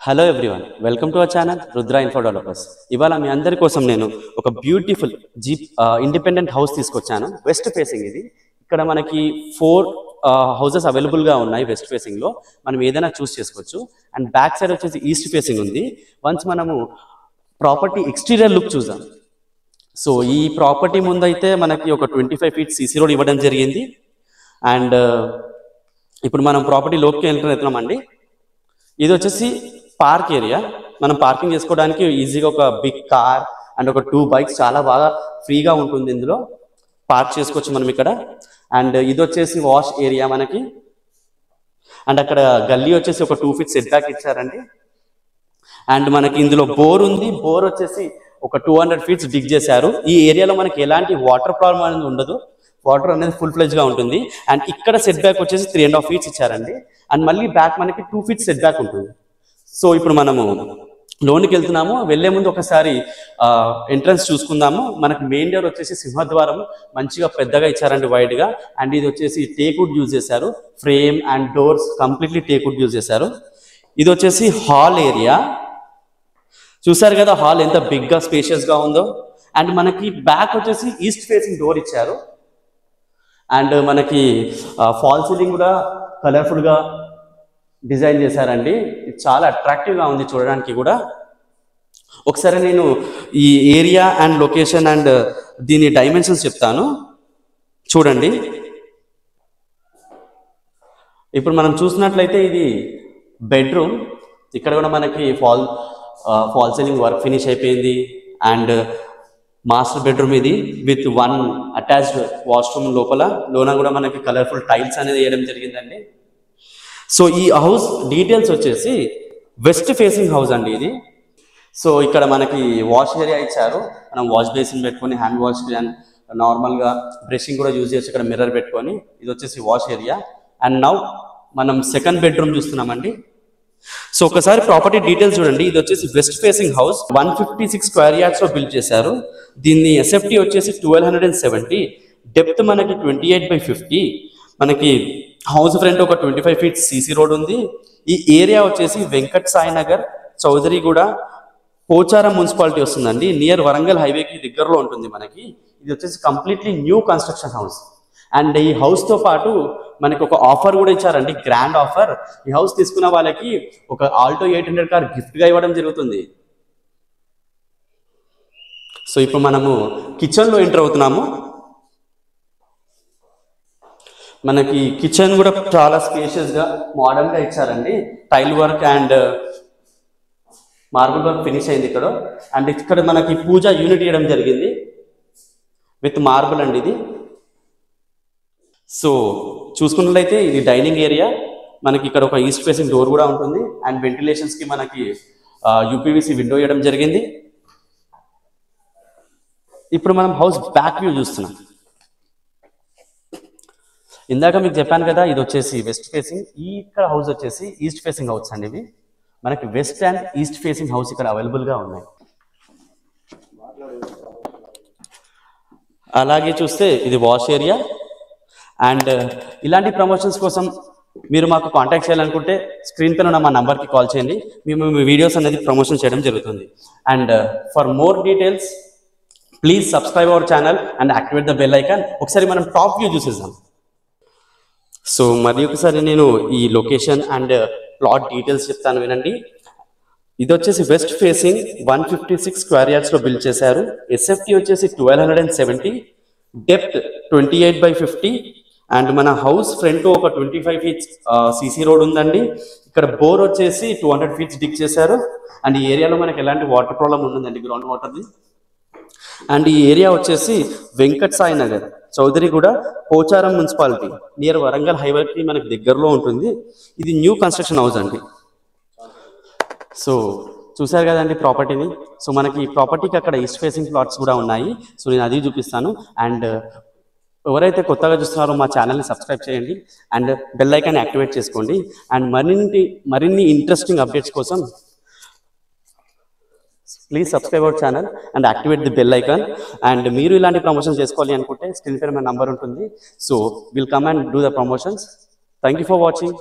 Hello everyone, welcome to our channel Rudra info developers. ఇవాళ మీ అందరి కోసం నేను ఒక బ్యూటిఫుల్ ఇండిపెండెంట్ హౌస్ తీసుకొచ్చాను. వెస్ట్ ఫేసింగ్ ఇది. ఇక్కడ మనకి 4 హౌసెస్ అవైలబుల్గా ఉన్నాయి. వెస్ట్ ఫేసింగ్లో మనం ఏదైనా చూస్ చేసుకోవచ్చు. అండ్ బ్యాక్ సైడ్ వచ్చేసి ఈస్ట్ ఫేసింగ్ ఉంది. వన్స్ మనము ప్రాపర్టీ ఎక్స్టీరియర్ లుక్ చూద్దాం. సో ఈ ప్రాపర్టీ ముందైతే మనకి ఒక 25 feet సీసీ రోడ్ ఇవ్వడం జరిగింది. అండ్ ఇప్పుడు మనం ప్రాపర్టీ లోకి వెళ్తున్నామండి. ఇది వచ్చేసి పార్క్ ఏరియా. మనం పార్కింగ్ చేసుకోవడానికి ఈజీగా ఒక బిగ్ కార్ అండ్ ఒక 2 bikes చాలా బాగా ఫ్రీగా ఉంటుంది. ఇందులో పార్క్ చేసుకోవచ్చు మనం ఇక్కడ. అండ్ ఇది వచ్చేసి వాష్ ఏరియా మనకి. అండ్ అక్కడ గల్లీ వచ్చేసి ఒక 2 feet సెట్ బ్యాక్ ఇచ్చారండి. అండ్ మనకి ఇందులో బోర్ ఉంది. బోర్ వచ్చేసి ఒక 200 feet డిగ్ చేశారు. ఈ ఏరియాలో మనకి ఎలాంటి వాటర్ ప్రాబ్లం అనేది ఉండదు. వాటర్ అనేది ఫుల్ ఫ్లెజ్గా ఉంటుంది. అండ్ ఇక్కడ సెట్ బ్యాక్ వచ్చేసి 3.5 feet ఇచ్చారండి. అండ్ మళ్ళీ బ్యాక్ మనకి 2 feet సెట్ బ్యాక్ ఉంటుంది. సో ఇప్పుడు మనము లోనికి వెళ్తున్నాము. వెళ్లే ముందు ఒకసారి ఎంట్రన్స్ చూసుకుందాము. మనకి మెయిన్ డోర్ వచ్చేసి సింహద్వారం మంచిగా పెద్దగా ఇచ్చారండి, వైడ్గా. అండ్ ఇది వచ్చేసి టేక్వుడ్ యూజ్ చేశారు. Frame and doors completely teakwood use చేశారు. ఇది వచ్చేసి హాల్ ఏరియా. చూసారు కదా హాల్ ఎంత బిగ్గా స్పేషియస్గా ఉందో. అండ్ మనకి బ్యాక్ వచ్చేసి ఈస్ట్ ఫేసింగ్ డోర్ ఇచ్చారు. అండ్ మనకి ఫాల్ సీలింగ్ కూడా కలర్ఫుల్గా డిజైన్ చేశారండి. ఇది చాలా అట్రాక్టివ్గా ఉంది చూడడానికి కూడా. ఒకసారి నేను ఈ ఏరియా అండ్ లొకేషన్ అండ్ దీని డైమెన్షన్స్ చెప్తాను చూడండి. ఇప్పుడు మనం చూసినట్లయితే ఇది బెడ్రూమ్. ఇక్కడ కూడా మనకి ఫాల్ సీలింగ్ వర్క్ ఫినిష్ అయిపోయింది. అండ్ మాస్టర్ బెడ్రూమ్ ఇది విత్ 1 అటాచ్డ్ వాష్రూమ్. లోన కూడా మనకి కలర్ఫుల్ టైల్స్ అనేది వేయడం జరిగిందండి. సో ఈ హౌస్ డీటెయిల్స్ వచ్చేసి వెస్ట్ ఫేసింగ్ హౌస్ అండి ఇది. సో ఇక్కడ మనకి వాష్ ఏరియా ఇచ్చారు. మనం వాష్ బేసిన్ పెట్టుకొని హ్యాండ్ వాష్ అండ్ నార్మల్గా బ్రషింగ్ కూడా యూజ్ చేయొచ్చు. ఇక్కడ మిర్రర్ పెట్టుకొని ఇది వచ్చేసి వాష్ ఏరియా. అండ్ నౌ మనం సెకండ్ బెడ్రూమ్ చూస్తున్నామండి. సో ఒకసారి ప్రాపర్టీ డీటెయిల్స్ చూడండి. ఇది వచ్చేసి west facing house 156 square yards లో బిల్డ్ చేశారు. దీన్ని ఎస్ఎఫ్టీ వచ్చేసి 1270. డెప్త్ మనకి 28/50. మనకి హౌస్ ఫ్రంట్ ఒక 25 feet సీసీ రోడ్ ఉంది. ఈ ఏరియా వచ్చేసి వెంకట్ సాయి నగర్, చౌదరిగూడ, పోచారం మున్సిపాలిటీ వస్తుందండి. నియర్ వరంగల్ హైవేకి దగ్గరలో ఉంటుంది మనకి. ఇది వచ్చేసి completely new construction house. And ఈ హౌస్తో పాటు మనకి ఒక ఆఫర్ కూడా ఇచ్చారండి, గ్రాండ్ ఆఫర్. ఈ హౌస్ తీసుకున్న వాళ్ళకి ఒక ఆల్టో 800 కార్ గిఫ్ట్గా ఇవ్వడం జరుగుతుంది. సో ఇప్పుడు మనము కిచెన్లో ఎంటర్ అవుతున్నాము. మనకి కిచెన్ కూడా చాలా స్పేషియస్గా మోడర్న్గా ఇచ్చారండి. Tile work and marble work finish అయింది ఇక్కడ. అండ్ ఇక్కడ మనకి పూజ యూనిట్ ఇవ్వడం జరిగింది విత్ మార్బుల్ అండి ఇది. సో చూసుకున్నట్లయితే ఇది డైనింగ్ ఏరియా. మనకి ఇక్కడ ఒక ఈస్ట్ ఫేసింగ్ డోర్ కూడా ఉంటుంది. అండ్ వెంటిలేషన్స్కి మనకి యూపీవీసీ విండో ఇవ్వడం జరిగింది. ఇప్పుడు మనం హౌస్ బ్యాక్ వ్యూ చూస్తున్నాం. ఇందాక మీకు చెప్పాను కదా ఇది వచ్చేసి వెస్ట్ ఫేసింగ్. ఇక్కడ హౌస్ వచ్చేసి ఈస్ట్ ఫేసింగ్ హౌస్ అండి. ఇవి మనకి west and east facing house ఇక్కడ అవైలబుల్గా ఉన్నాయి. అలాగే చూస్తే ఇది వాష్ ఏరియా. అండ్ ఇలాంటి ప్రమోషన్స్ కోసం మీరు మాకు కాంటాక్ట్ చేయాలనుకుంటే స్క్రీన్ పైన ఉన్న మా నంబర్కి కాల్ చేయండి. మేము మీ వీడియోస్ అనేది ప్రమోషన్ చేయడం జరుగుతుంది. And for more details please subscribe our channel and activate the bell icon. ఒకసారి మనం టాప్ వ్యూ చూసేద్దాం. సో మరి ఒకసారి నేను ఈ లొకేషన్ అండ్ ప్లాట్ డీటెయిల్స్ చెప్తాను వినండి. ఇది వచ్చేసి వెస్ట్ ఫేసింగ్ 156 square yards లో బిల్డ్ చేశారు. ఎస్ఎఫ్టీ వచ్చేసి 1270. డెప్త్ 28/50. అండ్ మన హౌస్ ఫ్రంట్ ఒక 25 feet సీసీ రోడ్ ఉందండి. ఇక్కడ బోర్ వచ్చేసి 200 feet డిగ్ చేశారు. అండ్ ఈ ఏరియాలో మనకి ఎలాంటి వాటర్ ప్రాబ్లం ఉండదండి, గ్రౌండ్ వాటర్ది. అండ్ ఈ ఏరియా వచ్చేసి వెంకట్ సాయి నగర్, చౌదరిగూడ, పోచారం మున్సిపాలిటీ నియర్ వరంగల్ హైవేకి మనకి దగ్గరలో ఉంటుంది. ఇది న్యూ కన్స్ట్రక్షన్ హౌస్ అండి. సో చూసారు కదండి ప్రాపర్టీని. సో మనకి ఈ ప్రాపర్టీకి అక్కడ ఈస్ట్ ఫేసింగ్ ప్లాట్స్ కూడా ఉన్నాయి. సో నేను అది చూపిస్తాను. అండ్ ఎవరైతే కొత్తగా చూస్తున్నారో మా ఛానల్ని సబ్స్క్రైబ్ చేయండి అండ్ బెల్ ఐకాన్ యాక్టివేట్ చేసుకోండి. అండ్ మరిన్ని ఇంట్రెస్టింగ్ అప్డేట్స్ కోసం please subscribe our channel and activate the bell icon. And మీరు ఇలాంటి ప్రమోషన్ చేసుకోవాలి అనుకుంటే స్క్రీన్ పైన మా నంబర్ ఉంటుంది. So will come and do the promotions. Thank you for watching.